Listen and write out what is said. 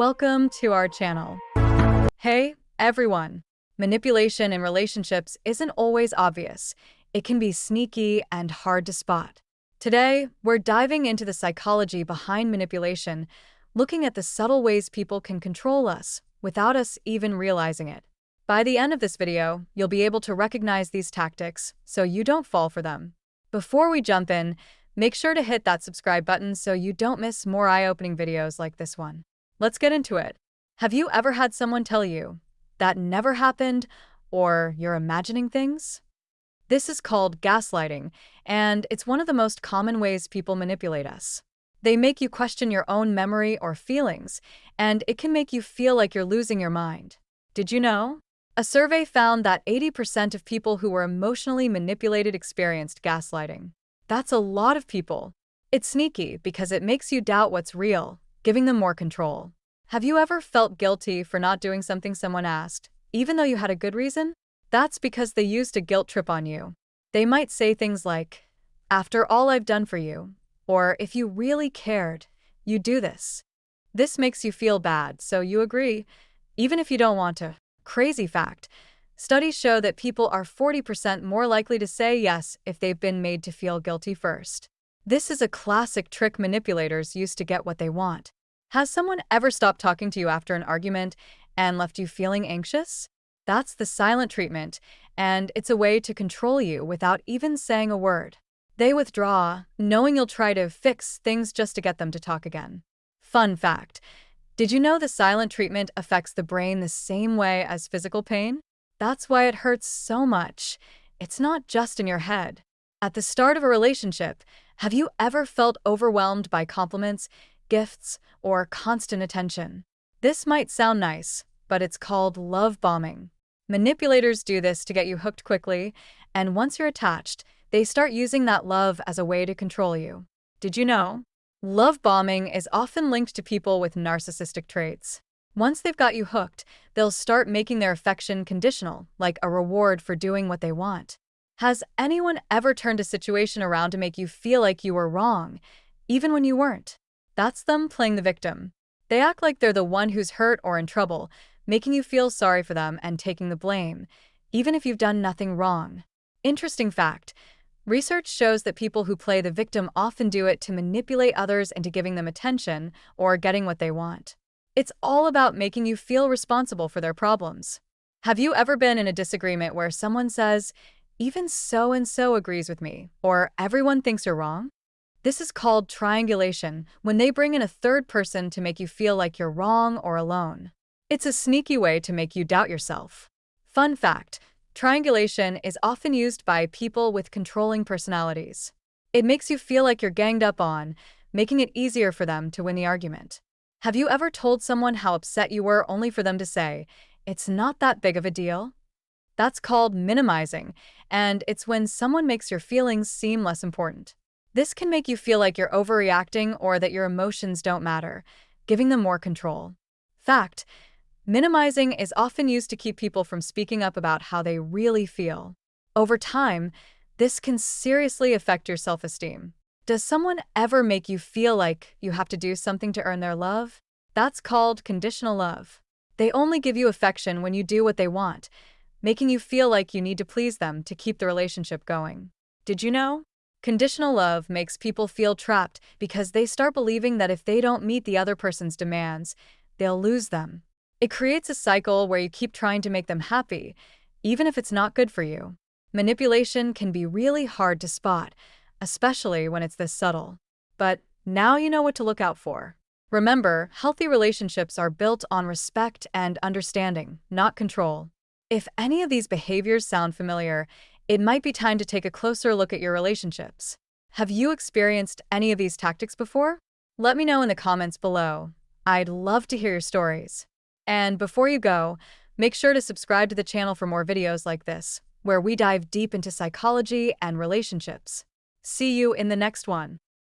Welcome to our channel. Hey, everyone. Manipulation in relationships isn't always obvious. It can be sneaky and hard to spot. Today, we're diving into the psychology behind manipulation, looking at the subtle ways people can control us without us even realizing it. By the end of this video, you'll be able to recognize these tactics so you don't fall for them. Before we jump in, make sure to hit that subscribe button so you don't miss more eye-opening videos like this one. Let's get into it. Have you ever had someone tell you, "That never happened," or "You're imagining things"? This is called gaslighting, and it's one of the most common ways people manipulate us. They make you question your own memory or feelings, and it can make you feel like you're losing your mind. Did you know? A survey found that 80% of people who were emotionally manipulated experienced gaslighting. That's a lot of people. It's sneaky because it makes you doubt what's real, giving them more control. Have you ever felt guilty for not doing something someone asked, even though you had a good reason? That's because they used a guilt trip on you. They might say things like, "After all I've done for you," or "If you really cared, you'd do this." This makes you feel bad, so you agree, even if you don't want to. Crazy fact. Studies show that people are 40% more likely to say yes if they've been made to feel guilty first. This is a classic trick manipulators use to get what they want. Has someone ever stopped talking to you after an argument and left you feeling anxious? That's the silent treatment, and it's a way to control you without even saying a word. They withdraw, knowing you'll try to fix things just to get them to talk again. Fun fact. Did you know the silent treatment affects the brain the same way as physical pain? That's why it hurts so much. It's not just in your head. At the start of a relationship, have you ever felt overwhelmed by compliments, gifts, or constant attention? This might sound nice, but it's called love bombing. Manipulators do this to get you hooked quickly, and once you're attached, they start using that love as a way to control you. Did you know? Love bombing is often linked to people with narcissistic traits. Once they've got you hooked, they'll start making their affection conditional, like a reward for doing what they want. Has anyone ever turned a situation around to make you feel like you were wrong, even when you weren't? That's them playing the victim. They act like they're the one who's hurt or in trouble, making you feel sorry for them and taking the blame, even if you've done nothing wrong. Interesting fact. Research shows that people who play the victim often do it to manipulate others into giving them attention or getting what they want. It's all about making you feel responsible for their problems. Have you ever been in a disagreement where someone says, "Even so-and-so agrees with me," or "Everyone thinks you're wrong"? This is called triangulation, when they bring in a third person to make you feel like you're wrong or alone. It's a sneaky way to make you doubt yourself. Fun fact. Triangulation is often used by people with controlling personalities. It makes you feel like you're ganged up on, making it easier for them to win the argument. Have you ever told someone how upset you were only for them to say, "It's not that big of a deal"? That's called minimizing, and it's when someone makes your feelings seem less important. This can make you feel like you're overreacting or that your emotions don't matter, giving them more control. Fact. Minimizing is often used to keep people from speaking up about how they really feel. Over time, this can seriously affect your self-esteem. Does someone ever make you feel like you have to do something to earn their love? That's called conditional love. They only give you affection when you do what they want, making you feel like you need to please them to keep the relationship going. Did you know? Conditional love makes people feel trapped because they start believing that if they don't meet the other person's demands, they'll lose them. It creates a cycle where you keep trying to make them happy, even if it's not good for you. Manipulation can be really hard to spot, especially when it's this subtle. But now you know what to look out for. Remember, healthy relationships are built on respect and understanding, not control. If any of these behaviors sound familiar, it might be time to take a closer look at your relationships. Have you experienced any of these tactics before? Let me know in the comments below. I'd love to hear your stories. And before you go, make sure to subscribe to the channel for more videos like this, where we dive deep into psychology and relationships. See you in the next one.